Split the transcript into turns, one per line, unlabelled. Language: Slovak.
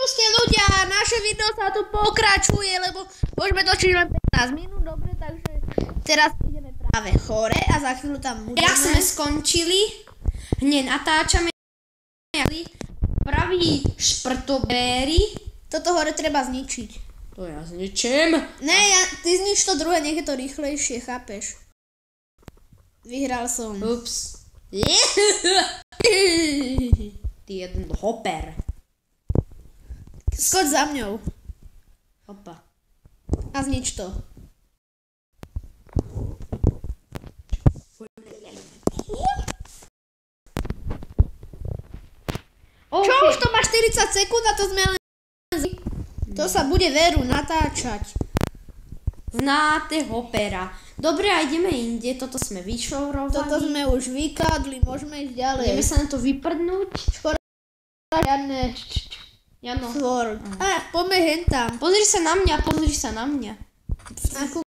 Skúste ľudia, naše video sa tu pokračuje, lebo môžeme točiť len 15 minút, dobre, takže teraz ideme práve hore a za chvíľu tam budeme.
Teraz sme skončili, hneď natáčame praví šprtobéry.
Toto hore treba zničiť.
To ja zničím.
Ne, ty znič to druhé, nech je to rýchlejšie, chápeš? Vyhral som.
Ups. Ty jeden hopper.
Skoč za mňou.
Opa.
A znič to.
Okay.
Čo už to má 40 sekúnd a to sme len... To sa bude veru natáčať.
Znáte hopera. Dobre, a ideme inde, toto sme vyšourovali.
Toto sme už vykádli, môžeme ísť ďalej.
Ideme sa na to vyprdnúť.
Škoda, žiadne
Jano.
Sword. Poďme hentam.
Pozri sa na mňa, pozri sa na mňa.
Ako